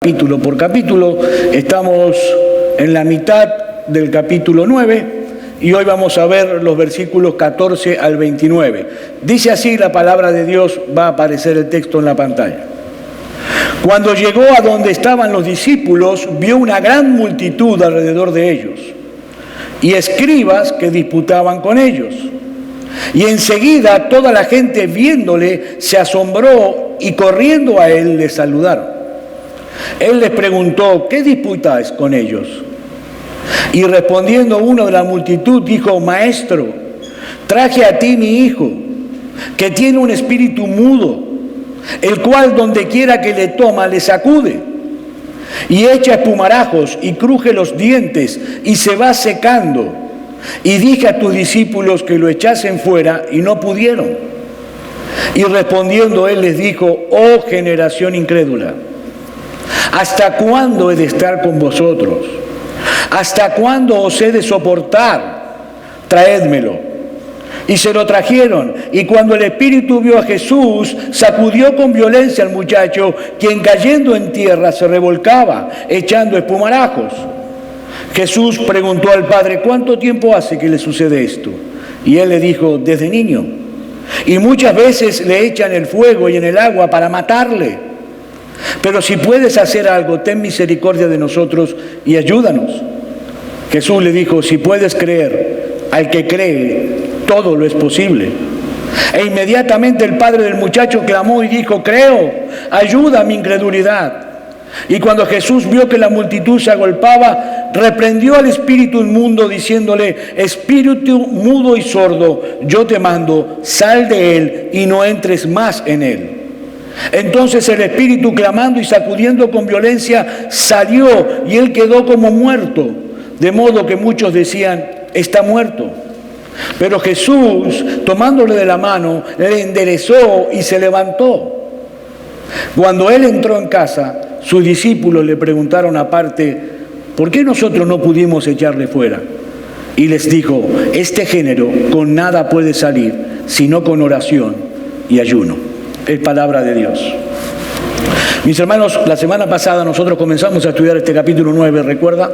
Capítulo por capítulo, estamos en la mitad del capítulo 9 y hoy vamos a ver los versículos 14 al 29. Dice así la palabra de Dios, va a aparecer el texto en la pantalla. Cuando llegó a donde estaban los discípulos, vio una gran multitud alrededor de ellos y escribas que disputaban con ellos. Y enseguida toda la gente viéndole se asombró y corriendo a él le saludaron. Él les preguntó, ¿qué disputáis con ellos? Y respondiendo uno de la multitud dijo, Maestro, traje a ti mi hijo, que tiene un espíritu mudo, el cual donde quiera que le toma le sacude, y echa espumarajos y cruje los dientes y se va secando. Y dije a tus discípulos que lo echasen fuera y no pudieron. Y respondiendo él les dijo, oh generación incrédula, ¿hasta cuándo he de estar con vosotros? ¿Hasta cuándo os he de soportar? Traédmelo. Y se lo trajeron, y cuando el espíritu vio a Jesús, sacudió con violencia al muchacho, quien cayendo en tierra se revolcaba, echando espumarajos. Jesús preguntó al padre, ¿cuánto tiempo hace que le sucede esto? Y él le dijo, desde niño. Y muchas veces le echan el fuego y en el agua para matarle. Pero si puedes hacer algo, ten misericordia de nosotros y ayúdanos. Jesús le dijo, si puedes creer, al que cree, todo lo es posible. E inmediatamente el padre del muchacho clamó y dijo, creo, ayuda a mi incredulidad. Y cuando Jesús vio que la multitud se agolpaba, reprendió al espíritu inmundo diciéndole, espíritu mudo y sordo, yo te mando, sal de él y no entres más en él. Entonces el espíritu, clamando y sacudiendo con violencia, salió y él quedó como muerto, de modo que muchos decían, está muerto. Pero Jesús, tomándole de la mano, le enderezó y se levantó. Cuando él entró en casa, sus discípulos le preguntaron aparte, ¿por qué nosotros no pudimos echarle fuera? Y les dijo, este género con nada puede salir, sino con oración y ayuno. Es palabra de Dios. Mis hermanos, la semana pasada nosotros comenzamos a estudiar este capítulo 9, ¿recuerda?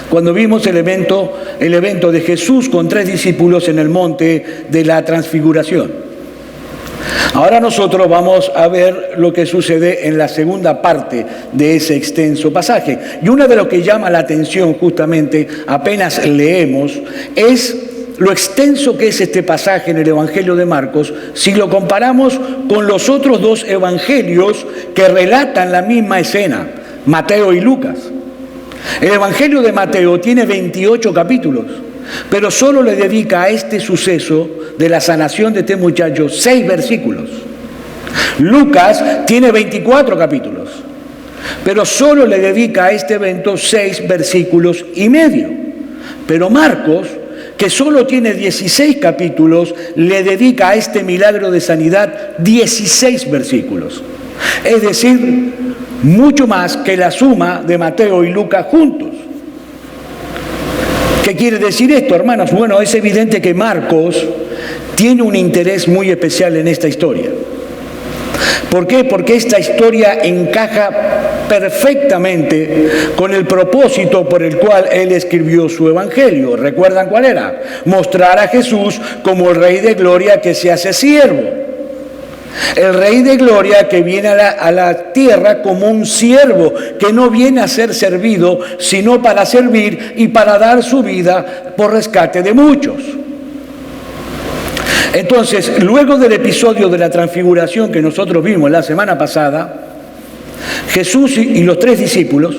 Cuando vimos el evento de Jesús con 3 discípulos en el monte de la Transfiguración. Ahora nosotros vamos a ver lo que sucede en la segunda parte de ese extenso pasaje. Y una de lo que llama la atención justamente, apenas leemos, es lo extenso que es este pasaje en el Evangelio de Marcos, si lo comparamos con los otros 2 evangelios que relatan la misma escena, Mateo y Lucas. El Evangelio de Mateo tiene 28 capítulos, pero solo le dedica a este suceso de la sanación de este muchacho 6 versículos. Lucas tiene 24 capítulos, pero solo le dedica a este evento 6 versículos y medio. Pero Marcos, que solo tiene 16 capítulos, le dedica a este milagro de sanidad 16 versículos. Es decir, mucho más que la suma de Mateo y Lucas juntos. ¿Qué quiere decir esto, hermanos? Bueno, es evidente que Marcos tiene un interés muy especial en esta historia. ¿Por qué? Porque esta historia encaja perfectamente con el propósito por el cual él escribió su evangelio. ¿Recuerdan cuál era? Mostrar a Jesús como el Rey de Gloria que se hace siervo. El Rey de Gloria que viene a la tierra como un siervo, que no viene a ser servido, sino para servir y para dar su vida por rescate de muchos. Entonces, luego del episodio de la transfiguración que nosotros vimos la semana pasada, Jesús y los 3 discípulos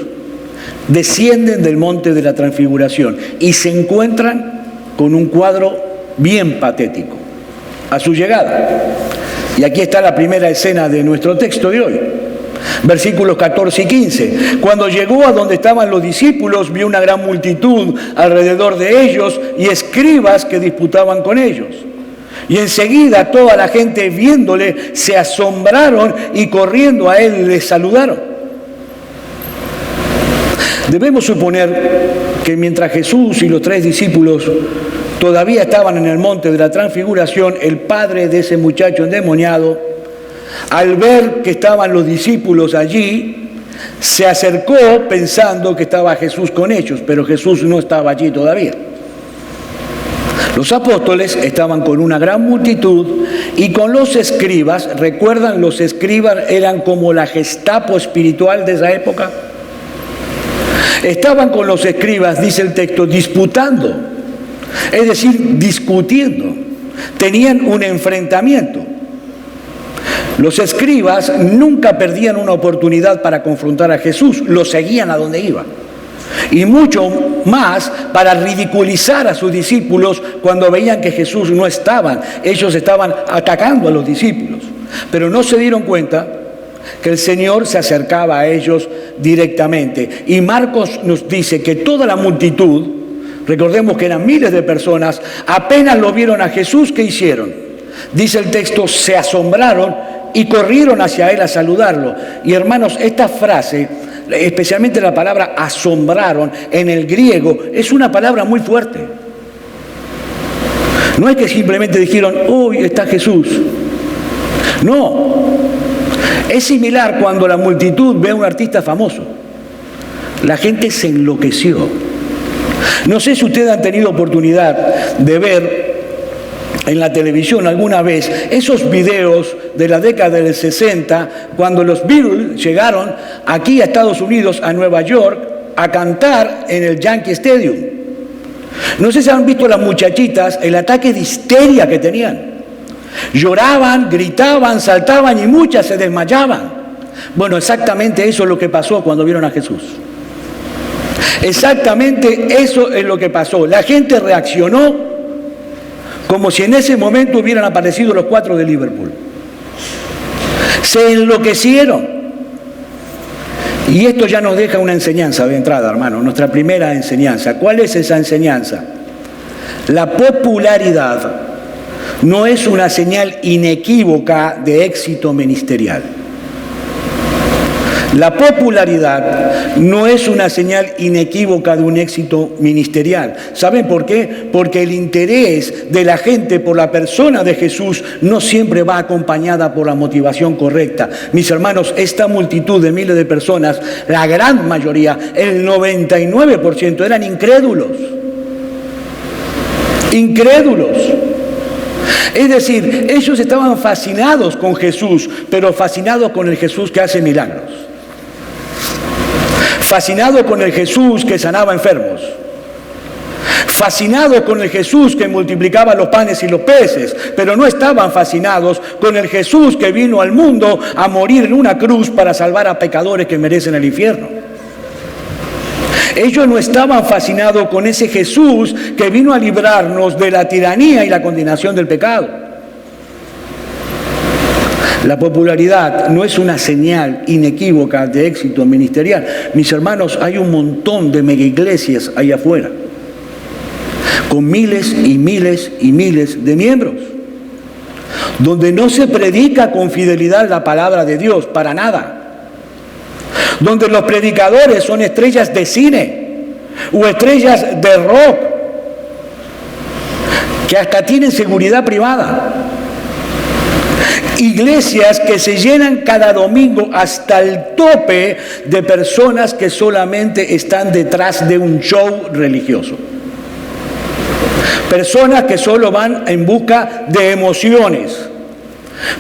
descienden del monte de la transfiguración y se encuentran con un cuadro bien patético a su llegada. Y aquí está la primera escena de nuestro texto de hoy. Versículos 14 y 15. Cuando llegó a donde estaban los discípulos, vio una gran multitud alrededor de ellos y escribas que disputaban con ellos. Y enseguida toda la gente viéndole se asombraron y corriendo a él le saludaron. Debemos suponer que mientras Jesús y los 3 discípulos todavía estaban en el monte de la Transfiguración, el padre de ese muchacho endemoniado, al ver que estaban los discípulos allí, se acercó pensando que estaba Jesús con ellos, pero Jesús no estaba allí todavía. Los apóstoles estaban con una gran multitud y con los escribas. ¿Recuerdan? Los escribas eran como la Gestapo espiritual de esa época. Estaban con los escribas, dice el texto, disputando, es decir, discutiendo. Tenían un enfrentamiento. Los escribas nunca perdían una oportunidad para confrontar a Jesús, lo seguían a donde iba. Y mucho más para ridiculizar a sus discípulos cuando veían que Jesús no estaba. Ellos estaban atacando a los discípulos, pero no se dieron cuenta que el Señor se acercaba a ellos directamente. Y Marcos nos dice que toda la multitud, recordemos que eran miles de personas, apenas lo vieron a Jesús, ¿qué hicieron? Dice el texto, se asombraron y corrieron hacia él a saludarlo. Y hermanos, esta frase, especialmente la palabra asombraron en el griego, es una palabra muy fuerte. No es que simplemente dijeron, uy, está Jesús. No, es similar cuando la multitud ve a un artista famoso. La gente se enloqueció. No sé si ustedes han tenido oportunidad de ver en la televisión alguna vez esos videos de la década del 60, cuando los Beatles llegaron aquí a Estados Unidos, a Nueva York, a cantar en el Yankee Stadium. No sé si han visto las muchachitas, el ataque de histeria que tenían. Lloraban, gritaban, saltaban y muchas se desmayaban. Bueno, exactamente eso es lo que pasó cuando vieron a Jesús. Exactamente eso es lo que pasó. La gente reaccionó como si en ese momento hubieran aparecido los 4 de Liverpool. Se enloquecieron. Y esto ya nos deja una enseñanza de entrada, hermano, nuestra primera enseñanza. ¿Cuál es esa enseñanza? La popularidad no es una señal inequívoca de éxito ministerial. La popularidad no es una señal inequívoca de un éxito ministerial. ¿Saben por qué? Porque el interés de la gente por la persona de Jesús no siempre va acompañada por la motivación correcta. Mis hermanos, esta multitud de miles de personas, la gran mayoría, el 99%, eran incrédulos. Incrédulos. Es decir, ellos estaban fascinados con Jesús, pero fascinados con el Jesús que hace milagros. Fascinados con el Jesús que sanaba enfermos. Fascinados con el Jesús que multiplicaba los panes y los peces, pero no estaban fascinados con el Jesús que vino al mundo a morir en una cruz para salvar a pecadores que merecen el infierno. Ellos no estaban fascinados con ese Jesús que vino a librarnos de la tiranía y la condenación del pecado. La popularidad no es una señal inequívoca de éxito ministerial. Mis hermanos, hay un montón de megaiglesias ahí afuera, con miles y miles y miles de miembros, donde no se predica con fidelidad la palabra de Dios, para nada. Donde los predicadores son estrellas de cine o estrellas de rock, que hasta tienen seguridad privada. Iglesias que se llenan cada domingo hasta el tope de personas que solamente están detrás de un show religioso. Personas que solo van en busca de emociones.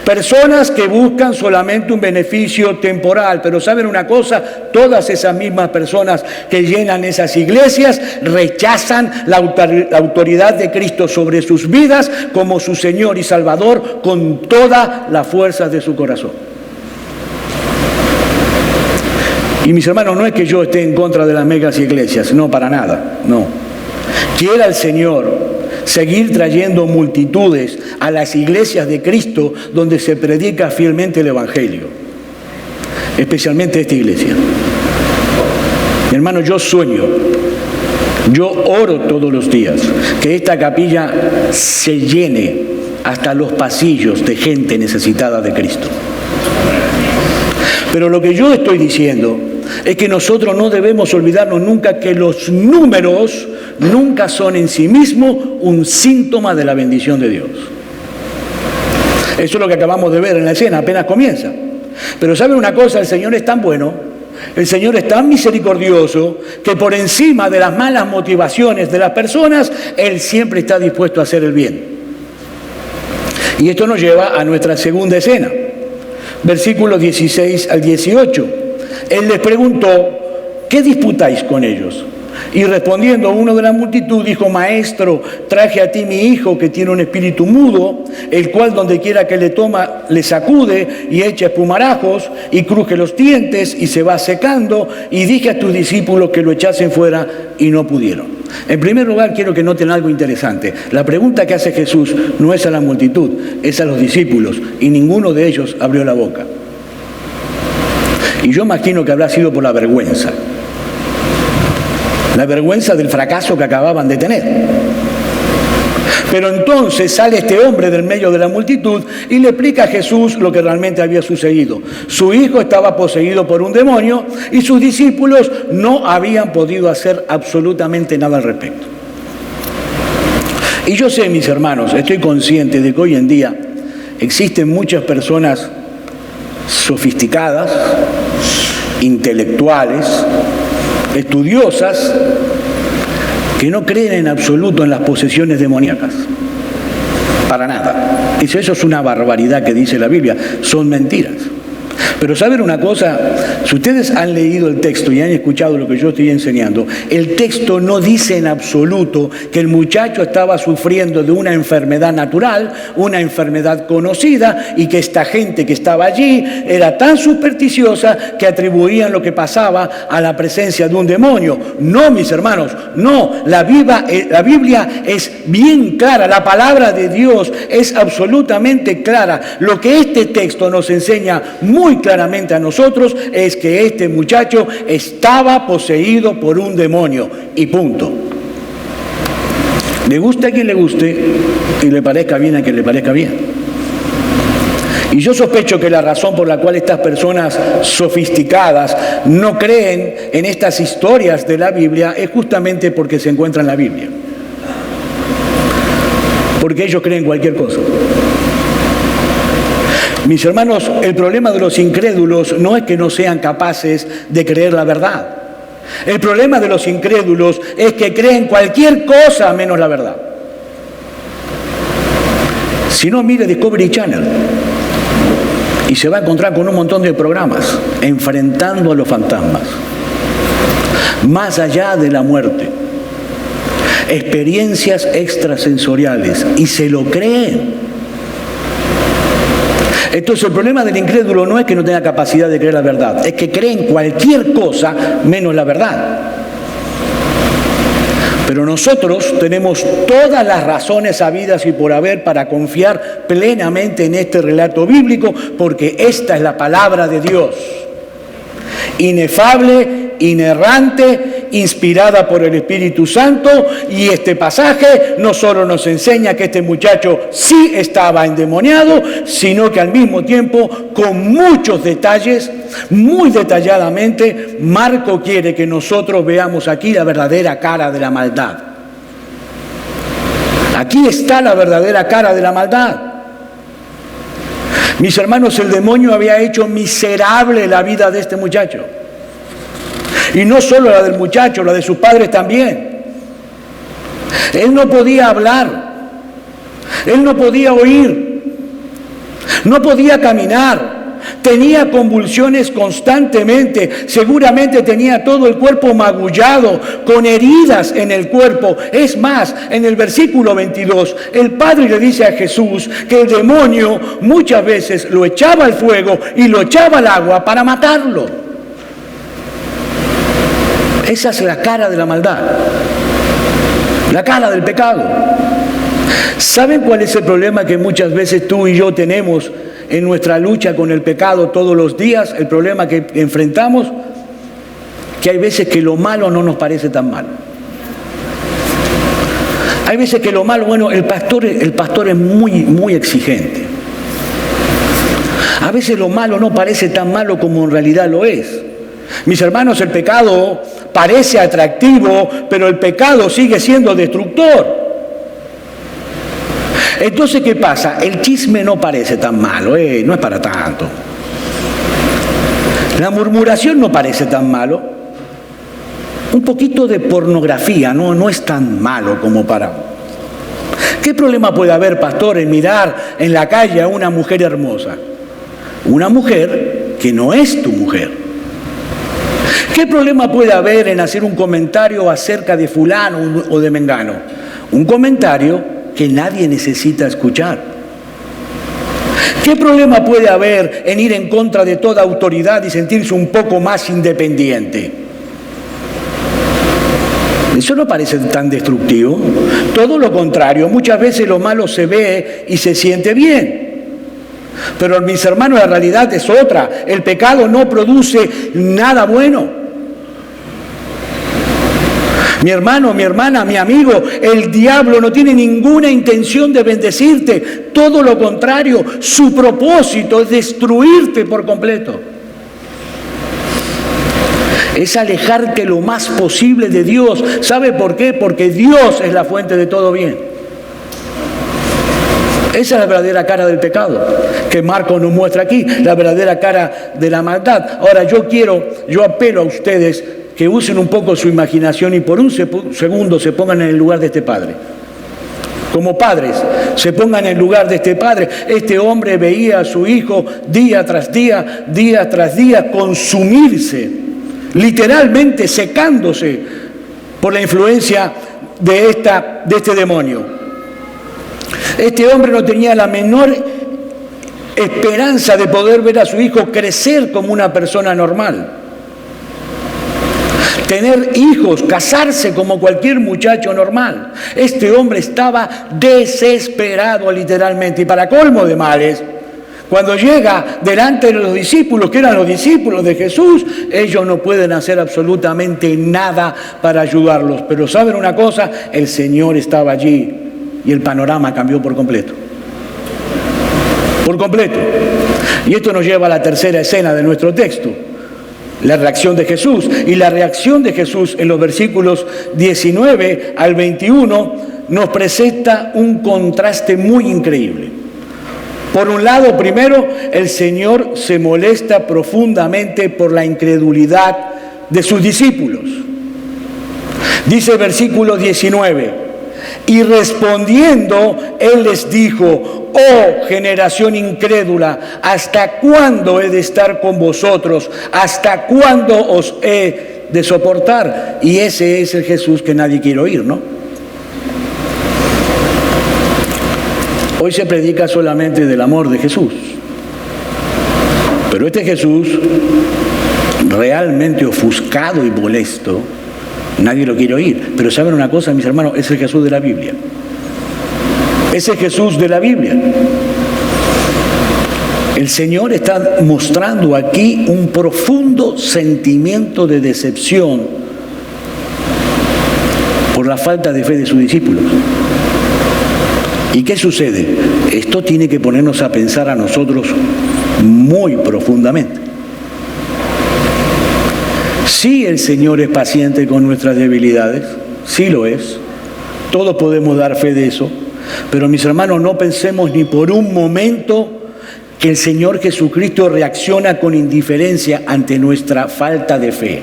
Personas que buscan solamente un beneficio temporal. Pero ¿saben una cosa? Todas esas mismas personas que llenan esas iglesias rechazan la autoridad de Cristo sobre sus vidas como su Señor y Salvador con toda la fuerza de su corazón. Y mis hermanos, no es que yo esté en contra de las megas iglesias, no, para nada, no. Quiera el Señor seguir trayendo multitudes a las iglesias de Cristo donde se predica fielmente el Evangelio, especialmente esta iglesia. Mi hermano, yo sueño, yo oro todos los días que esta capilla se llene hasta los pasillos de gente necesitada de Cristo. Pero lo que yo estoy diciendo es que nosotros no debemos olvidarnos nunca que los números nunca son en sí mismos un síntoma de la bendición de Dios. Eso es lo que acabamos de ver en la escena, apenas comienza. Pero ¿saben una cosa? El Señor es tan bueno El Señor es tan misericordioso que por encima de las malas motivaciones de las personas, Él siempre está dispuesto a hacer el bien. Y esto nos lleva a nuestra segunda escena, versículos 16 al 18. Él les preguntó, ¿qué disputáis con ellos? Y respondiendo uno de la multitud dijo, Maestro, traje a ti mi hijo que tiene un espíritu mudo, el cual donde quiera que le toma, le sacude y echa espumarajos y cruje los dientes y se va secando, y dije a tus discípulos que lo echasen fuera y no pudieron. En primer lugar, quiero que noten algo interesante. La pregunta que hace Jesús no es a la multitud, es a los discípulos, y ninguno de ellos abrió la boca. Y yo imagino que habrá sido por la vergüenza del fracaso que acababan de tener. Pero entonces sale este hombre del medio de la multitud y le explica a Jesús lo que realmente había sucedido. Su hijo estaba poseído por un demonio y sus discípulos no habían podido hacer absolutamente nada al respecto. Y yo sé, mis hermanos, estoy consciente de que hoy en día existen muchas personas sofisticadas, intelectuales, estudiosas, que no creen en absoluto en las posesiones demoníacas. Para nada. Dice, eso es una barbaridad que dice la Biblia, son mentiras. Pero ¿saben una cosa? Si ustedes han leído el texto y han escuchado lo que yo estoy enseñando, el texto no dice en absoluto que el muchacho estaba sufriendo de una enfermedad natural, una enfermedad conocida, y que esta gente que estaba allí era tan supersticiosa que atribuían lo que pasaba a la presencia de un demonio. No, mis hermanos, no. La Biblia es bien clara, la palabra de Dios es absolutamente clara. Lo que este texto nos enseña muy claramente a nosotros es que este muchacho estaba poseído por un demonio y punto. Le guste a quien le guste y le parezca bien a quien le parezca bien. Y yo sospecho que la razón por la cual estas personas sofisticadas no creen en estas historias de la Biblia es justamente porque se encuentra en la Biblia. Porque ellos creen cualquier cosa. Mis hermanos, el problema de los incrédulos no es que no sean capaces de creer la verdad. El problema de los incrédulos es que creen cualquier cosa menos la verdad. Si no, mire Discovery Channel y se va a encontrar con un montón de programas enfrentando a los fantasmas, más allá de la muerte, experiencias extrasensoriales, y se lo creen. Entonces el problema del incrédulo no es que no tenga capacidad de creer la verdad, es que cree en cualquier cosa menos la verdad. Pero nosotros tenemos todas las razones habidas y por haber para confiar plenamente en este relato bíblico, porque esta es la palabra de Dios, inefable, inerrante, inspirada por el Espíritu Santo, y este pasaje no solo nos enseña que este muchacho sí estaba endemoniado, sino que al mismo tiempo, con muchos detalles, muy detalladamente, Marco quiere que nosotros veamos aquí la verdadera cara de la maldad. Aquí está la verdadera cara de la maldad. Mis hermanos, el demonio había hecho miserable la vida de este muchacho. Y no solo la del muchacho, la de sus padres también. Él no podía hablar, él no podía oír, no podía caminar, tenía convulsiones constantemente, seguramente tenía todo el cuerpo magullado, con heridas en el cuerpo. Es más, en el versículo 22, el Padre le dice a Jesús que el demonio muchas veces lo echaba al fuego y lo echaba al agua para matarlo. Esa es la cara de la maldad, la cara del pecado. ¿Saben cuál es el problema que muchas veces tú y yo tenemos en nuestra lucha con el pecado todos los días? El problema que enfrentamos, que hay veces que lo malo no nos parece tan malo. Hay veces que lo malo, bueno, el pastor es muy exigente. A veces lo malo no parece tan malo como en realidad lo es. Mis hermanos, el pecado parece atractivo, pero el pecado sigue siendo destructor. Entonces, ¿qué pasa? El chisme no parece tan malo, no es para tanto. La murmuración no parece tan malo. Un poquito de pornografía no es tan malo como para... ¿Qué problema puede haber, pastor, en mirar en la calle a una mujer hermosa? Una mujer que no es tu mujer. ¿Qué problema puede haber en hacer un comentario acerca de fulano o de mengano? Un comentario que nadie necesita escuchar. ¿Qué problema puede haber en ir en contra de toda autoridad y sentirse un poco más independiente? Eso no parece tan destructivo. Todo lo contrario, muchas veces lo malo se ve y se siente bien. Pero mis hermanos, la realidad es otra. El pecado no produce nada bueno. Mi hermano, mi hermana, mi amigo, el diablo no tiene ninguna intención de bendecirte. Todo lo contrario, su propósito es destruirte por completo. Es alejarte lo más posible de Dios. ¿Sabe por qué? Porque Dios es la fuente de todo bien. Esa es la verdadera cara del pecado, que Marcos nos muestra aquí, la verdadera cara de la maldad. Ahora yo apelo a ustedes que usen un poco su imaginación y por un segundo se pongan en el lugar de este padre. Como padres, se pongan en el lugar de este padre. Este hombre veía a su hijo día tras día, consumirse, literalmente secándose por la influencia de este demonio. Este hombre no tenía la menor esperanza de poder ver a su hijo crecer como una persona normal. Tener hijos, casarse como cualquier muchacho normal. Este hombre estaba desesperado literalmente. Y para colmo de males, cuando llega delante de los discípulos, que eran los discípulos de Jesús, ellos no pueden hacer absolutamente nada para ayudarlos. Pero ¿saben una cosa? El Señor estaba allí y el panorama cambió por completo. Por completo. Y esto nos lleva a la tercera escena de nuestro texto. La reacción de Jesús. Y la reacción de Jesús en los versículos 19 al 21 nos presenta un contraste muy increíble. Por un lado, primero, el Señor se molesta profundamente por la incredulidad de sus discípulos. Dice el versículo 19, y respondiendo, Él les dijo: oh generación incrédula, ¿hasta cuándo he de estar con vosotros? ¿Hasta cuándo os he de soportar? Y ese es el Jesús que nadie quiere oír, ¿no? Hoy se predica solamente del amor de Jesús. Pero este Jesús, realmente ofuscado y molesto, nadie lo quiere oír. Pero ¿saben una cosa, mis hermanos? Es el Jesús de la Biblia. Es el Jesús de la Biblia. El Señor está mostrando aquí un profundo sentimiento de decepción por la falta de fe de sus discípulos. ¿Y qué sucede? Esto tiene que ponernos a pensar a nosotros muy profundamente. Sí, el Señor es paciente con nuestras debilidades, sí lo es. Todos podemos dar fe de eso. Pero mis hermanos, no pensemos ni por un momento que el Señor Jesucristo reacciona con indiferencia ante nuestra falta de fe.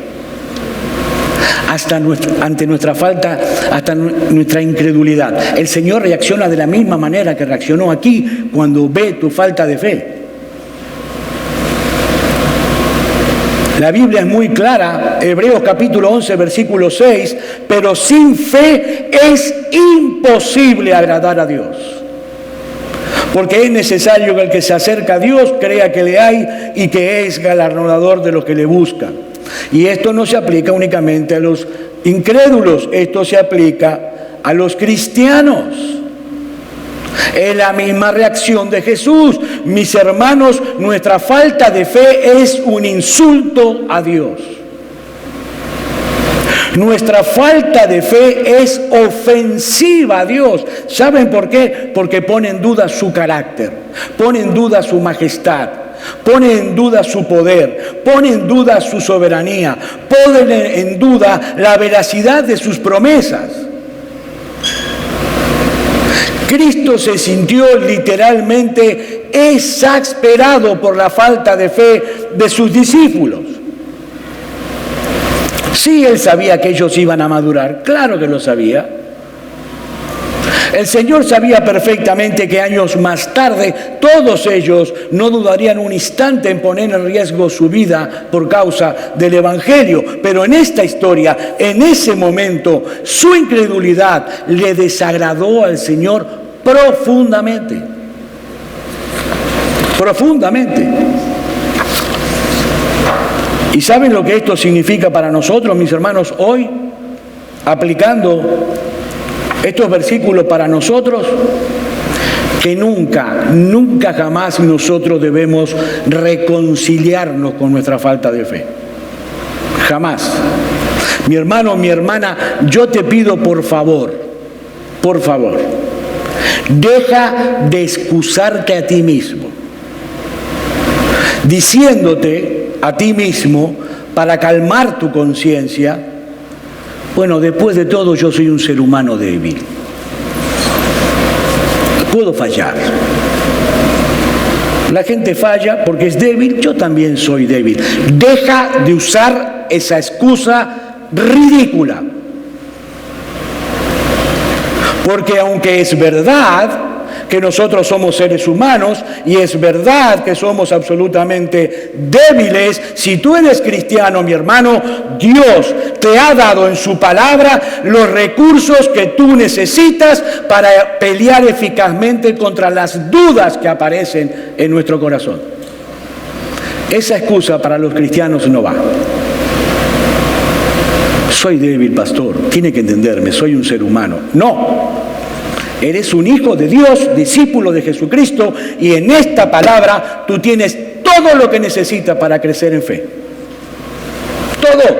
Ante nuestra falta, hasta nuestra incredulidad. El Señor reacciona de la misma manera que reaccionó aquí cuando ve tu falta de fe. La Biblia es muy clara, Hebreos capítulo 11, versículo 6, pero sin fe es imposible agradar a Dios. Porque es necesario que el que se acerca a Dios crea que le hay y que es galardonador de los que le buscan. Y esto no se aplica únicamente a los incrédulos, esto se aplica a los cristianos. Es la misma reacción de Jesús. Mis hermanos, nuestra falta de fe es un insulto a Dios. Nuestra falta de fe es ofensiva a Dios. ¿Saben por qué? Porque pone en duda su carácter, pone en duda su majestad, pone en duda su poder, pone en duda su soberanía, pone en duda la veracidad de sus promesas. Cristo se sintió literalmente exasperado por la falta de fe de sus discípulos. Sí, él sabía que ellos iban a madurar, claro que lo sabía. El Señor sabía perfectamente que años más tarde todos ellos no dudarían un instante en poner en riesgo su vida por causa del Evangelio. Pero en esta historia, en ese momento, su incredulidad le desagradó al Señor profundamente. Profundamente. ¿Y saben lo que esto significa para nosotros, mis hermanos, hoy? Aplicando estos versículos para nosotros, que nunca jamás nosotros debemos reconciliarnos con nuestra falta de fe. Jamás. Mi hermano, mi hermana, yo te pido por favor, deja de excusarte a ti mismo, diciéndote a ti mismo, para calmar tu conciencia, bueno, después de todo yo soy un ser humano débil. Puedo fallar. La gente falla porque es débil, yo también soy débil. Deja de usar esa excusa ridícula. Porque aunque es verdad que nosotros somos seres humanos y es verdad que somos absolutamente débiles, si tú eres cristiano, mi hermano, Dios te ha dado en su palabra los recursos que tú necesitas para pelear eficazmente contra las dudas que aparecen en nuestro corazón. Esa excusa para los cristianos no va. Soy débil, pastor, tiene que entenderme, soy un ser humano. No. Eres un hijo de Dios, discípulo de Jesucristo, y en esta palabra tú tienes todo lo que necesitas para crecer en fe. Todo.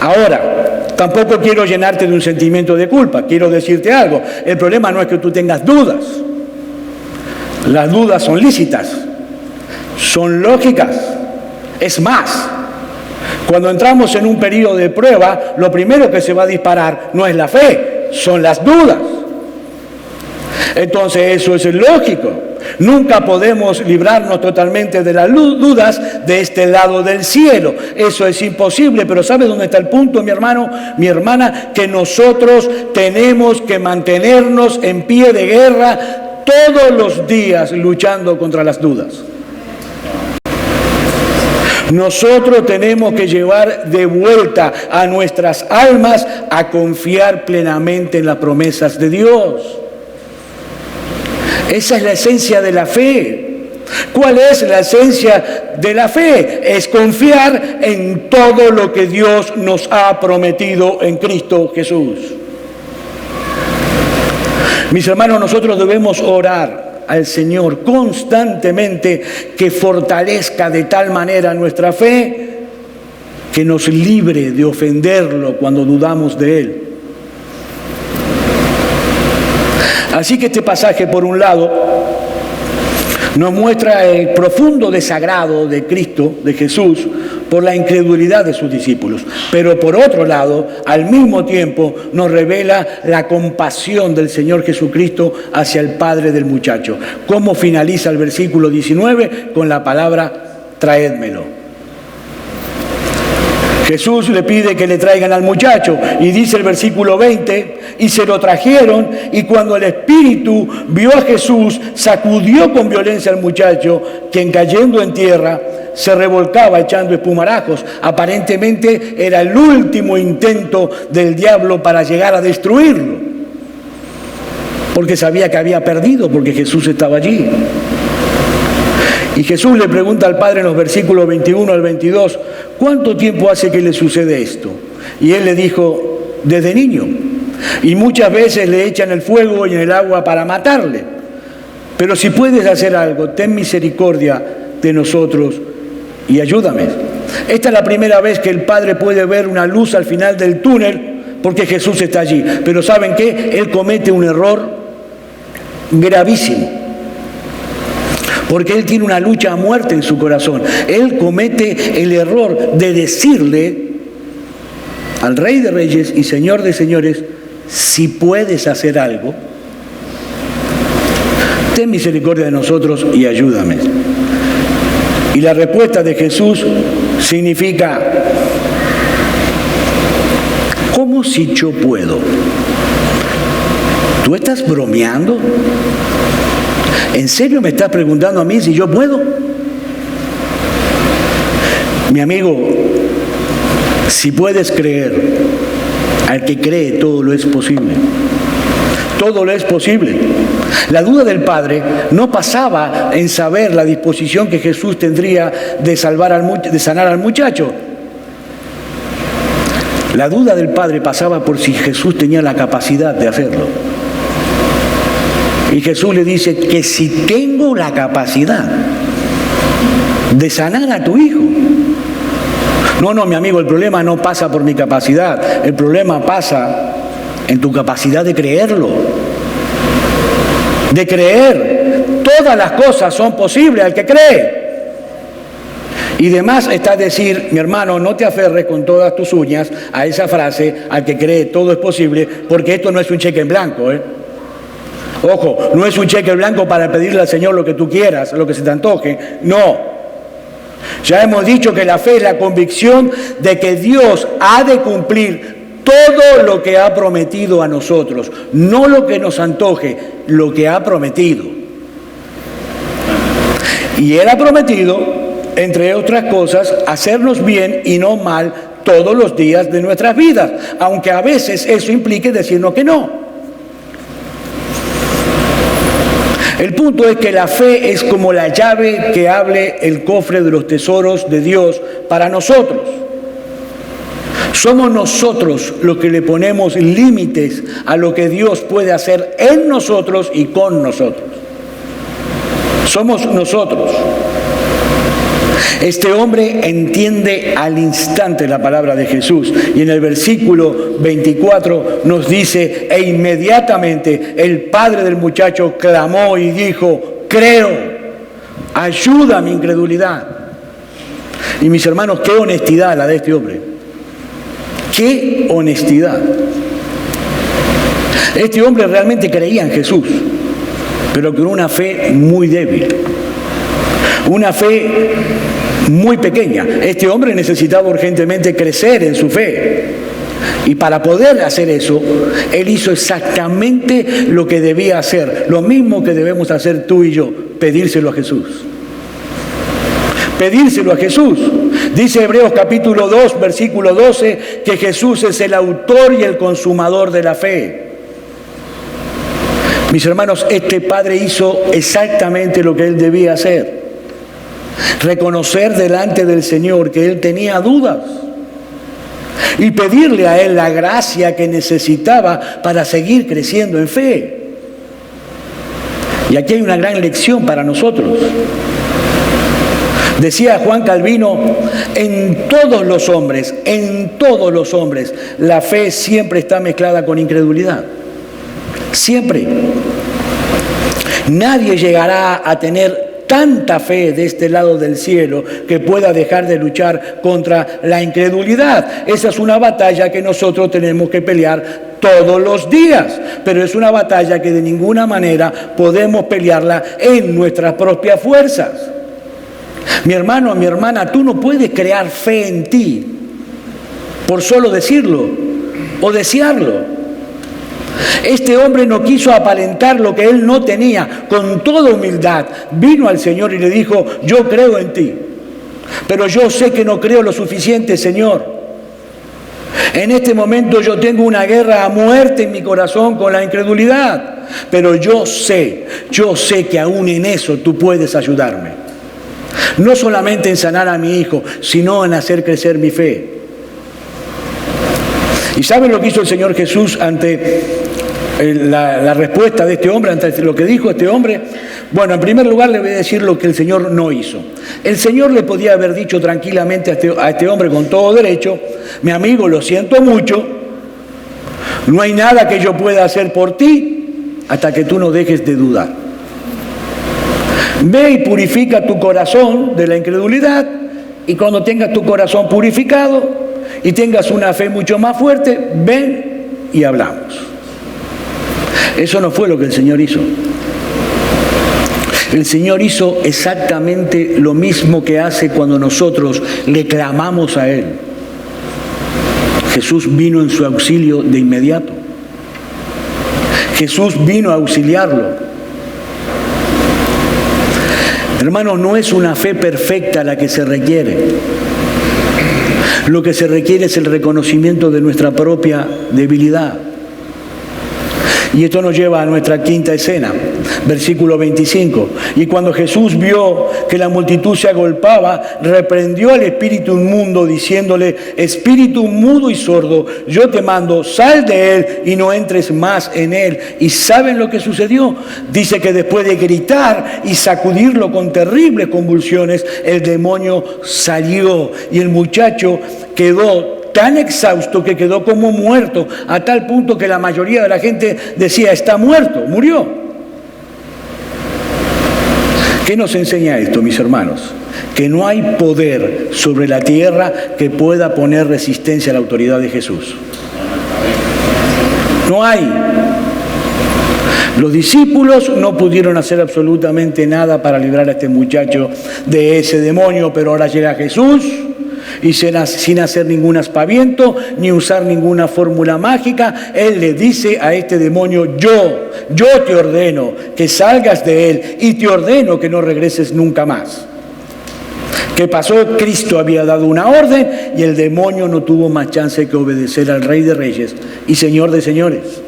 Ahora, tampoco quiero llenarte de un sentimiento de culpa. Quiero decirte algo. El problema no es que tú tengas dudas. Las dudas son lícitas, son lógicas. Es más, cuando entramos en un periodo de prueba, lo primero que se va a disparar no es la fe, son las dudas. Entonces eso es lógico. Nunca podemos librarnos totalmente de las dudas de este lado del cielo. Eso es imposible, pero ¿sabes dónde está el punto, mi hermano, mi hermana? Que nosotros tenemos que mantenernos en pie de guerra todos los días luchando contra las dudas. Nosotros tenemos que llevar de vuelta a nuestras almas a confiar plenamente en las promesas de Dios. Esa es la esencia de la fe. ¿Cuál es la esencia de la fe? Es confiar en todo lo que Dios nos ha prometido en Cristo Jesús. Mis hermanos, nosotros debemos orar al Señor constantemente que fortalezca de tal manera nuestra fe que nos libre de ofenderlo cuando dudamos de Él. Así que este pasaje, por un lado, nos muestra el profundo desagrado de Cristo, de Jesús, por la incredulidad de sus discípulos. Pero por otro lado, al mismo tiempo, nos revela la compasión del Señor Jesucristo hacia el padre del muchacho. ¿Cómo finaliza el versículo 19? Con la palabra, traédmelo. Jesús le pide que le traigan al muchacho y dice el versículo 20, y se lo trajeron, y cuando el espíritu vio a Jesús, sacudió con violencia al muchacho, quien cayendo en tierra se revolcaba echando espumarajos. Aparentemente era el último intento del diablo para llegar a destruirlo, porque sabía que había perdido, porque Jesús estaba allí. Y Jesús le pregunta al Padre en los versículos 21 al 22, ¿cuánto tiempo hace que le sucede esto? Y él le dijo, desde niño. Y muchas veces le echan el fuego y en el agua para matarle. Pero si puedes hacer algo, ten misericordia de nosotros y ayúdame. Esta es la primera vez que el Padre puede ver una luz al final del túnel porque Jesús está allí. Pero ¿saben qué? Él comete un error gravísimo. Porque él tiene una lucha a muerte en su corazón. Él comete el error de decirle al Rey de Reyes y Señor de Señores, si puedes hacer algo, ten misericordia de nosotros y ayúdame. Y la respuesta de Jesús significa: ¿cómo si yo puedo? ¿Tú estás bromeando? ¿En serio me estás preguntando a mí si yo puedo? Mi amigo, si puedes creer, al que cree todo lo es posible. Todo lo es posible. La duda del padre no pasaba en saber la disposición que Jesús tendría de sanar al muchacho. La duda del padre pasaba por si Jesús tenía la capacidad de hacerlo. Y Jesús le dice que si tengo la capacidad de sanar a tu hijo. No, mi amigo, el problema no pasa por mi capacidad. El problema pasa en tu capacidad de creerlo. De creer. Todas las cosas son posibles al que cree. Y demás está decir, mi hermano, no te aferres con todas tus uñas a esa frase, al que cree todo es posible, porque esto no es un cheque en blanco, ¿eh? Ojo, no es un cheque en blanco para pedirle al Señor lo que tú quieras, lo que se te antoje, no. Ya hemos dicho que la fe es la convicción de que Dios ha de cumplir todo lo que ha prometido a nosotros, no lo que nos antoje, lo que ha prometido. Y Él ha prometido, entre otras cosas, hacernos bien y no mal todos los días de nuestras vidas, aunque a veces eso implique decirnos que no. El punto es que la fe es como la llave que abre el cofre de los tesoros de Dios para nosotros. Somos nosotros los que le ponemos límites a lo que Dios puede hacer en nosotros y con nosotros. Somos nosotros. Este hombre entiende al instante la palabra de Jesús y en el versículo 24 nos dice: e inmediatamente el padre del muchacho clamó y dijo: creo, ayuda a mi incredulidad. Y mis hermanos, qué honestidad la de este hombre. Qué honestidad. Este hombre realmente creía en Jesús, pero con una fe muy débil. Una fe muy pequeña. Este hombre necesitaba urgentemente crecer en su fe. Y para poder hacer eso, él hizo exactamente lo que debía hacer. Lo mismo que debemos hacer tú y yo, pedírselo a Jesús. Pedírselo a Jesús. Dice Hebreos capítulo 2, versículo 12, que Jesús es el autor y el consumador de la fe. Mis hermanos, este padre hizo exactamente lo que él debía hacer. Reconocer delante del Señor que él tenía dudas y pedirle a él la gracia que necesitaba para seguir creciendo en fe. Y aquí hay una gran lección para nosotros. Decía Juan Calvino: en todos los hombres, la fe siempre está mezclada con incredulidad. Siempre. Nadie llegará a tener tanta fe de este lado del cielo que pueda dejar de luchar contra la incredulidad. Esa es una batalla que nosotros tenemos que pelear todos los días, pero es una batalla que de ninguna manera podemos pelearla en nuestras propias fuerzas. Mi hermano, mi hermana, tú no puedes crear fe en ti por solo decirlo o desearlo. Este hombre no quiso aparentar lo que él no tenía. Con toda humildad vino al Señor y le dijo: yo creo en ti, pero yo sé que no creo lo suficiente, Señor. En este momento yo tengo una guerra a muerte en mi corazón con la incredulidad, pero yo sé que aún en eso tú puedes ayudarme. No solamente en sanar a mi hijo, sino en hacer crecer mi fe. ¿Y saben lo que hizo el Señor Jesús ante la respuesta de este hombre, ante lo que dijo este hombre? Bueno, en primer lugar le voy a decir lo que el Señor no hizo. El Señor le podía haber dicho tranquilamente a este hombre con todo derecho: mi amigo, lo siento mucho, no hay nada que yo pueda hacer por ti hasta que tú no dejes de dudar. Ve y purifica tu corazón de la incredulidad, y cuando tengas tu corazón purificado y tengas una fe mucho más fuerte, ven y hablamos. Eso no fue lo que el Señor hizo. El Señor hizo exactamente lo mismo que hace cuando nosotros le clamamos a Él. Jesús vino en su auxilio de inmediato. Jesús vino a auxiliarlo. Hermanos, no es una fe perfecta la que se requiere. Lo que se requiere es el reconocimiento de nuestra propia debilidad. Y esto nos lleva a nuestra quinta escena, versículo 25. Y cuando Jesús vio que la multitud se agolpaba, reprendió al espíritu inmundo, diciéndole: espíritu mudo y sordo, yo te mando, sal de él y no entres más en él. ¿Y saben lo que sucedió? Dice que después de gritar y sacudirlo con terribles convulsiones, el demonio salió y el muchacho quedó tan exhausto que quedó como muerto, a tal punto que la mayoría de la gente decía: está muerto, murió. ¿Qué nos enseña esto, mis hermanos? Que no hay poder sobre la tierra que pueda poner resistencia a la autoridad de Jesús. No hay. Los discípulos no pudieron hacer absolutamente nada para librar a este muchacho de ese demonio, pero ahora llega Jesús y sin hacer ningún aspaviento ni usar ninguna fórmula mágica, Él le dice a este demonio: yo te ordeno que salgas de él y te ordeno que no regreses nunca más. ¿Qué pasó? Cristo había dado una orden y el demonio no tuvo más chance que obedecer al Rey de Reyes y Señor de Señores.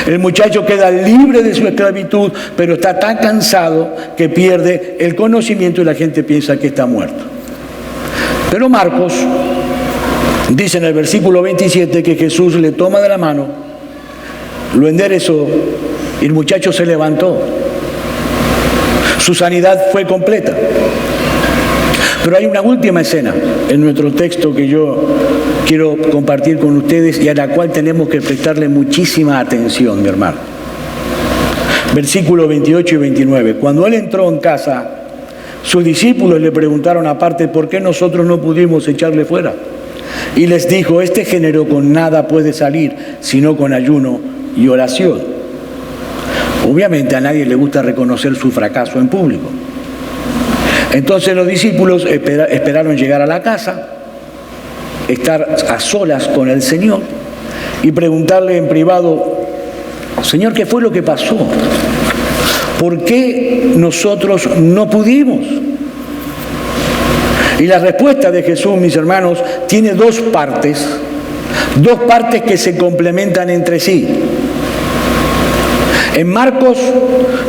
El muchacho queda libre de su esclavitud, pero está tan cansado que pierde el conocimiento y la gente piensa que está muerto. Pero Marcos dice en el versículo 27 que Jesús le toma de la mano, lo enderezó y el muchacho se levantó. Su sanidad fue completa. Pero hay una última escena en nuestro texto que yo quiero compartir con ustedes y a la cual tenemos que prestarle muchísima atención, mi hermano. Versículos 28 y 29. Cuando él entró en casa, sus discípulos le preguntaron aparte: ¿por qué nosotros no pudimos echarle fuera? Y les dijo: este género con nada puede salir, sino con ayuno y oración. Obviamente a nadie le gusta reconocer su fracaso en público. Entonces los discípulos esperaron llegar a la casa, estar a solas con el Señor y preguntarle en privado: Señor, ¿qué fue lo que pasó? ¿Por qué nosotros no pudimos? Y la respuesta de Jesús, mis hermanos, tiene dos partes que se complementan entre sí. En Marcos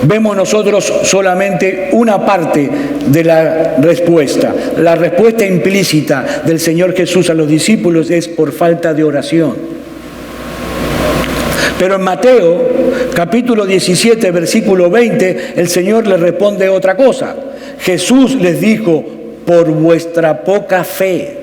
vemos nosotros solamente una parte de la respuesta. La respuesta implícita del Señor Jesús a los discípulos es por falta de oración. Pero en Mateo, capítulo 17, versículo 20, el Señor les responde otra cosa. Jesús les dijo: por vuestra poca fe.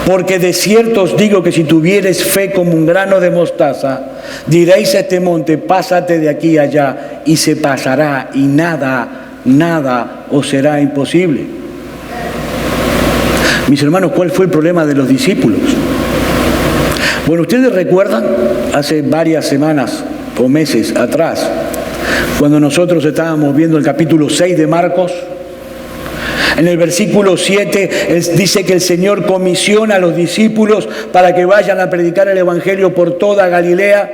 Porque de cierto os digo que si tuviereis fe como un grano de mostaza, diréis a este monte: pásate de aquí allá, y se pasará, y nada os será imposible. Mis hermanos, ¿cuál fue el problema de los discípulos? Bueno, ustedes recuerdan, hace varias semanas o meses atrás, cuando nosotros estábamos viendo el capítulo 6 de Marcos, en el versículo 7 dice que el Señor comisiona a los discípulos para que vayan a predicar el Evangelio por toda Galilea.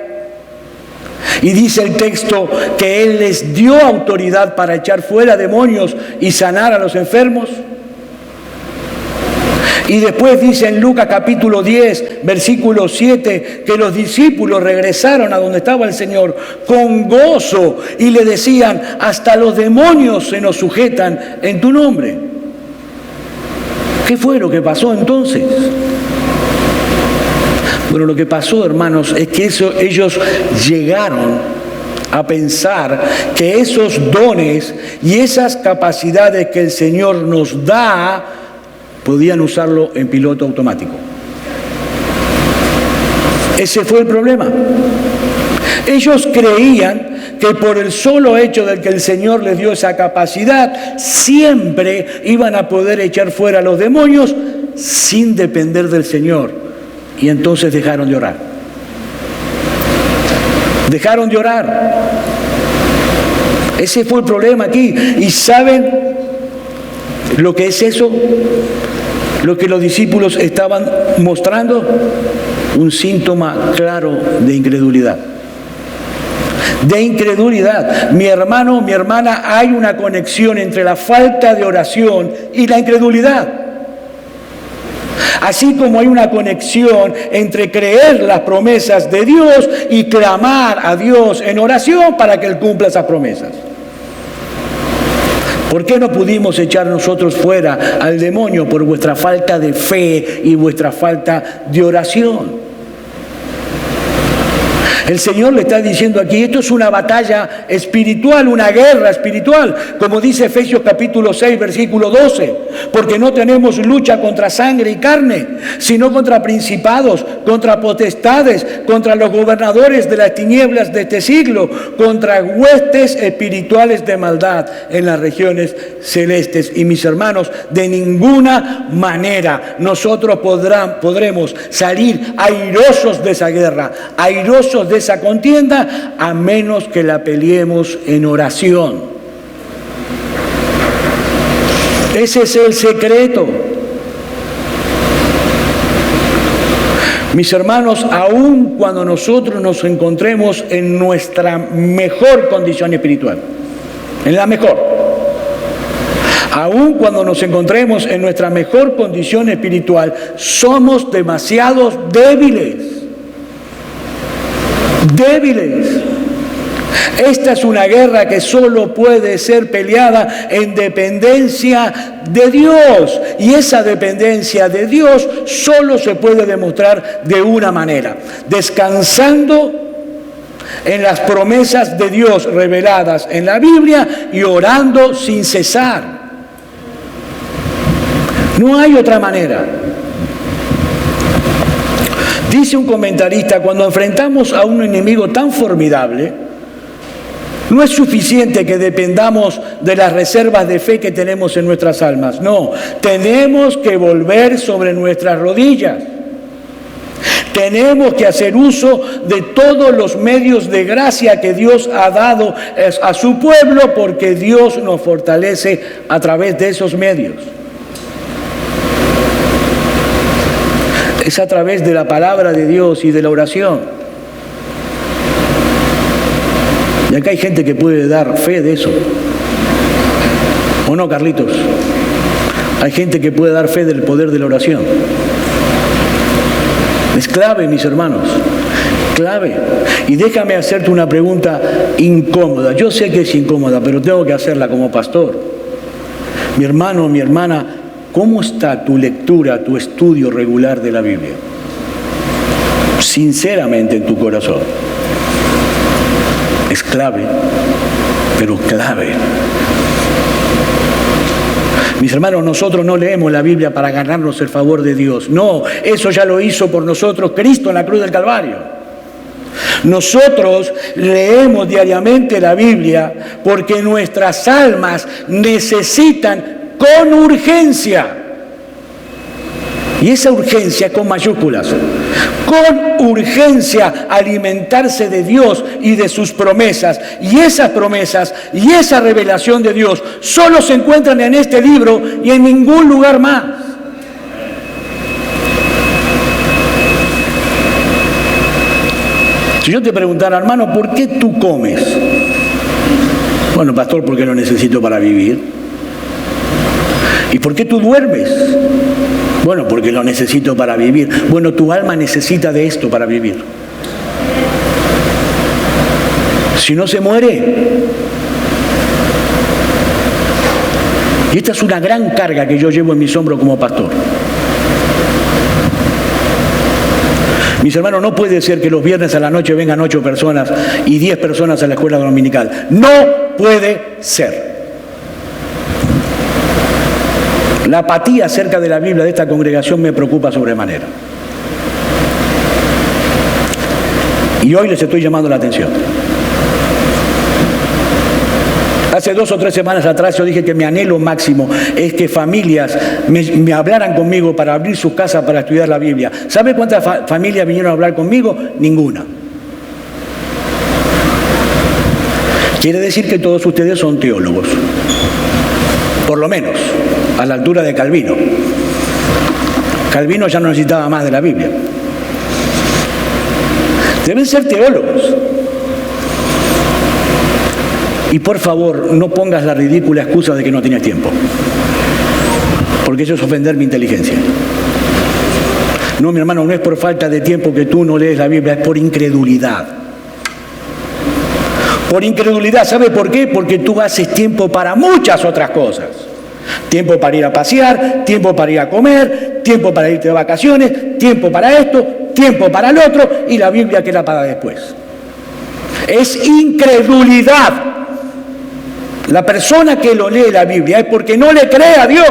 Y dice el texto que Él les dio autoridad para echar fuera demonios y sanar a los enfermos. Y después dice en Lucas capítulo 10, versículo 7, que los discípulos regresaron a donde estaba el Señor con gozo y le decían: hasta los demonios se nos sujetan en tu nombre. ¿Qué fue lo que pasó entonces? Bueno, lo que pasó, hermanos, es que ellos llegaron a pensar que esos dones y esas capacidades que el Señor nos da podían usarlo en piloto automático. Ese fue el problema. Ellos creían que por el solo hecho de que el Señor les dio esa capacidad, siempre iban a poder echar fuera a los demonios sin depender del Señor. Y entonces dejaron de orar. Dejaron de orar. Ese fue el problema aquí. ¿Y saben lo que es eso? Lo que los discípulos estaban mostrando, un síntoma claro de incredulidad. De incredulidad. Mi hermano, mi hermana, hay una conexión entre la falta de oración y la incredulidad. Así como hay una conexión entre creer las promesas de Dios y clamar a Dios en oración para que Él cumpla esas promesas. ¿Por qué no pudimos echar nosotros fuera al demonio? Por vuestra falta de fe y vuestra falta de oración. El Señor le está diciendo aquí, esto es una batalla espiritual, una guerra espiritual, como dice Efesios capítulo 6, versículo 12, porque no tenemos lucha contra sangre y carne, sino contra principados, contra potestades, contra los gobernadores de las tinieblas de este siglo, contra huestes espirituales de maldad en las regiones celestes. Y mis hermanos, de ninguna manera nosotros podremos salir airosos de esa guerra, airosos de esa contienda, a menos que la peleemos en oración. Ese es el secreto. Mis hermanos, aun cuando nosotros nos encontremos en nuestra mejor condición espiritual, en la mejor, aun cuando nos encontremos en nuestra mejor condición espiritual, somos demasiado débiles. Esta es una guerra que solo puede ser peleada en dependencia de Dios. Y esa dependencia de Dios solo se puede demostrar de una manera: descansando en las promesas de Dios reveladas en la Biblia y orando sin cesar. No hay otra manera. Dice un comentarista, cuando enfrentamos a un enemigo tan formidable, no es suficiente que dependamos de las reservas de fe que tenemos en nuestras almas. No, tenemos que volver sobre nuestras rodillas. Tenemos que hacer uso de todos los medios de gracia que Dios ha dado a su pueblo, porque Dios nos fortalece a través de esos medios. Es a través de la palabra de Dios y de la oración. Y acá hay gente que puede dar fe de eso. ¿O no, Carlitos? Hay gente que puede dar fe del poder de la oración. Es clave, mis hermanos. Clave. Y déjame hacerte una pregunta incómoda. Yo sé que es incómoda, pero tengo que hacerla como pastor. Mi hermano, mi hermana, ¿cómo está tu lectura, tu estudio regular de la Biblia? Sinceramente en tu corazón. Es clave, pero clave. Mis hermanos, nosotros no leemos la Biblia para ganarnos el favor de Dios. No, eso ya lo hizo por nosotros Cristo en la cruz del Calvario. Nosotros leemos diariamente la Biblia porque nuestras almas necesitan con urgencia, y esa urgencia con mayúsculas, con urgencia alimentarse de Dios y de sus promesas, y esas promesas y esa revelación de Dios solo se encuentran en este libro y en ningún lugar más. Si yo te preguntara, hermano, ¿por qué tú comes? Bueno, pastor, porque lo necesito para vivir. ¿Y por qué tú duermes? Bueno, porque lo necesito para vivir. Bueno, tu alma necesita de esto para vivir. Si no, se muere. Y esta es una gran carga que yo llevo en mis hombros como pastor. Mis hermanos, no puede ser que los viernes a la noche vengan 8 personas y 10 personas a la escuela dominical. No puede ser. La apatía acerca de la Biblia de esta congregación me preocupa sobremanera. Y hoy les estoy llamando la atención. Hace 2 o 3 semanas atrás yo dije que mi anhelo máximo es que familias me hablaran conmigo para abrir sus casas para estudiar la Biblia. ¿Sabe cuántas familias vinieron a hablar conmigo? Ninguna. Quiere decir que todos ustedes son teólogos, por lo menos, a la altura de Calvino. Calvino ya no necesitaba más de la Biblia. Deben ser teólogos. Y por favor, no pongas la ridícula excusa de que no tienes tiempo, porque eso es ofender mi inteligencia. No, mi hermano, no es por falta de tiempo que tú no lees la Biblia, es por incredulidad. Por incredulidad, ¿sabe por qué? Porque tú haces tiempo para muchas otras cosas. Tiempo para ir a pasear, tiempo para ir a comer, tiempo para irte de vacaciones, tiempo para esto, tiempo para el otro, y la Biblia queda para después. Es incredulidad. La persona que lo lee la Biblia es porque no le cree a Dios.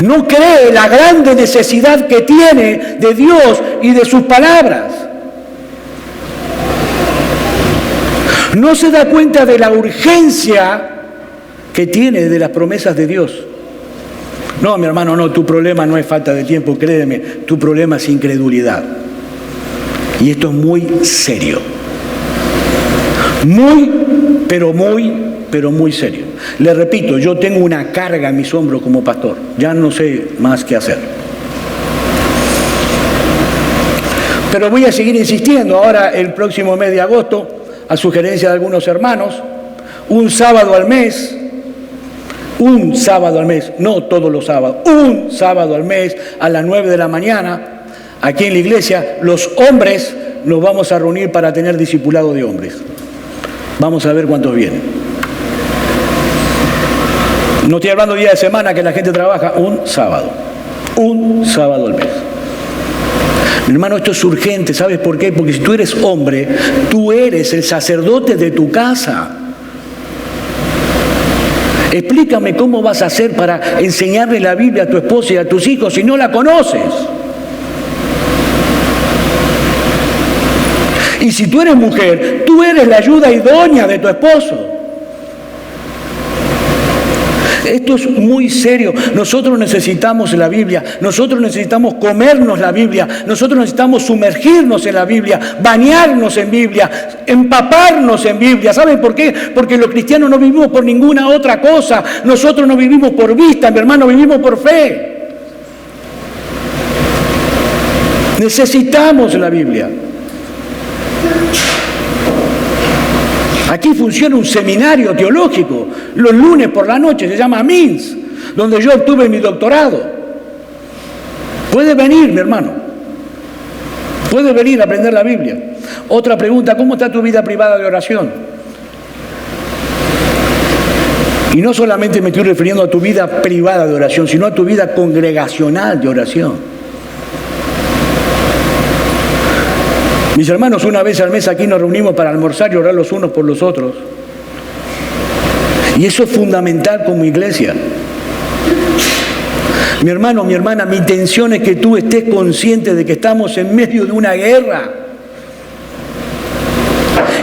No cree la grande necesidad que tiene de Dios y de sus palabras. No se da cuenta de la urgencia que tiene de las promesas de Dios. No, mi hermano, no, tu problema no es falta de tiempo, créeme, tu problema es incredulidad. Y esto es muy serio. Muy, pero muy serio. Le repito, yo tengo una carga en mis hombros como pastor. Ya no sé más qué hacer. Pero voy a seguir insistiendo. Ahora, el próximo mes de agosto, a sugerencia de algunos hermanos, un sábado al mes, no todos los sábados, un sábado al mes a las 9 de la mañana, aquí en la iglesia, los hombres nos vamos a reunir para tener discipulado de hombres. Vamos a ver cuántos vienen. No estoy hablando día de semana que la gente trabaja, un sábado al mes. Mi hermano, esto es urgente, ¿sabes por qué? Porque si tú eres hombre, tú eres el sacerdote de tu casa. Explícame cómo vas a hacer para enseñarle la Biblia a tu esposa y a tus hijos si no la conoces. Y si tú eres mujer, tú eres la ayuda idónea de tu esposo. Esto es muy serio. Nosotros necesitamos la Biblia, nosotros necesitamos comernos la Biblia, nosotros necesitamos sumergirnos en la Biblia, bañarnos en Biblia, empaparnos en Biblia. ¿Saben por qué? Porque los cristianos no vivimos por ninguna otra cosa. Nosotros no vivimos por vista, mi hermano, vivimos por fe. Necesitamos la Biblia. Aquí funciona un seminario teológico, los lunes por la noche, se llama MINS, donde yo obtuve mi doctorado. Puede venir, mi hermano, puede venir a aprender la Biblia. Otra pregunta, ¿cómo está tu vida privada de oración? Y no solamente me estoy refiriendo a tu vida privada de oración, sino a tu vida congregacional de oración. Mis hermanos, una vez al mes aquí nos reunimos para almorzar y orar los unos por los otros. Y eso es fundamental como iglesia. Mi hermano, mi hermana, mi intención es que tú estés consciente de que estamos en medio de una guerra.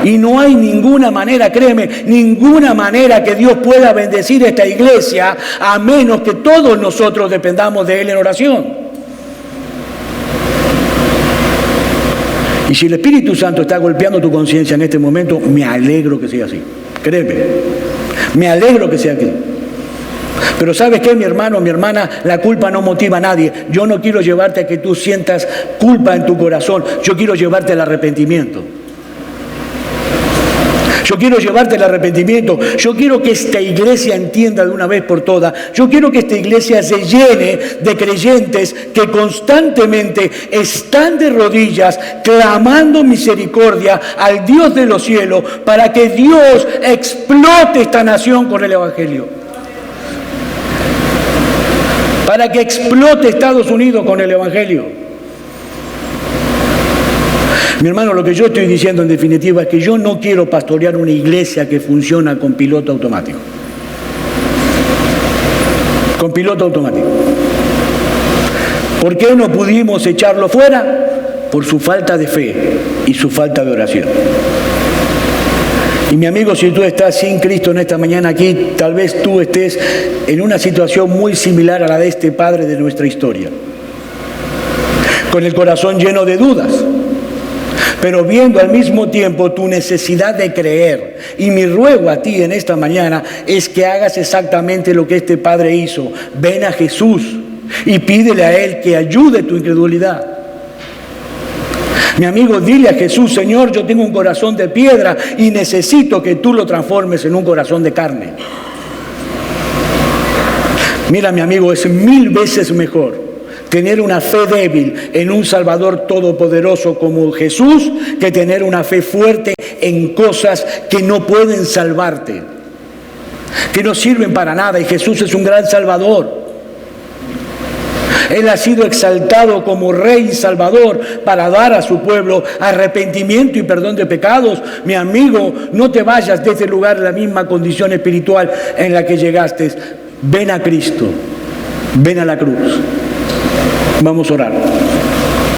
Y no hay ninguna manera, créeme, ninguna manera que Dios pueda bendecir esta iglesia a menos que todos nosotros dependamos de Él en oración. Y si el Espíritu Santo está golpeando tu conciencia en este momento, me alegro que sea así. Créeme, me alegro que sea así. Pero ¿sabes qué, mi hermano, mi hermana? La culpa no motiva a nadie. Yo no quiero llevarte a que tú sientas culpa en tu corazón. Yo quiero llevarte al arrepentimiento. Yo quiero llevarte al arrepentimiento. Yo quiero que esta iglesia entienda de una vez por todas. Yo quiero que esta iglesia se llene de creyentes que constantemente están de rodillas clamando misericordia al Dios de los cielos para que Dios explote esta nación con el Evangelio. Para que explote Estados Unidos con el Evangelio. Mi hermano, lo que yo estoy diciendo en definitiva es que yo no quiero pastorear una iglesia que funciona con piloto automático. Con piloto automático. ¿Por qué no pudimos echarlo fuera? Por su falta de fe y su falta de oración. Y mi amigo, si tú estás sin Cristo en esta mañana aquí, tal vez tú estés en una situación muy similar a la de este padre de nuestra historia. Con el corazón lleno de dudas. pero viendo al mismo tiempo tu necesidad de creer. Y mi ruego a ti en esta mañana es que hagas exactamente lo que este padre hizo. Ven a Jesús y pídele a Él que ayude tu incredulidad. Mi amigo, dile a Jesús: Señor, yo tengo un corazón de piedra y necesito que tú lo transformes en un corazón de carne. Mira, mi amigo, es 1000 veces mejor tener una fe débil en un Salvador todopoderoso como Jesús que tener una fe fuerte en cosas que no pueden salvarte, que no sirven para nada. Y Jesús es un gran Salvador. Él ha sido exaltado como Rey y Salvador para dar a su pueblo arrepentimiento y perdón de pecados. Mi amigo, no te vayas de este lugar en la misma condición espiritual en la que llegaste. Ven a Cristo, ven a la cruz. Vamos a orar.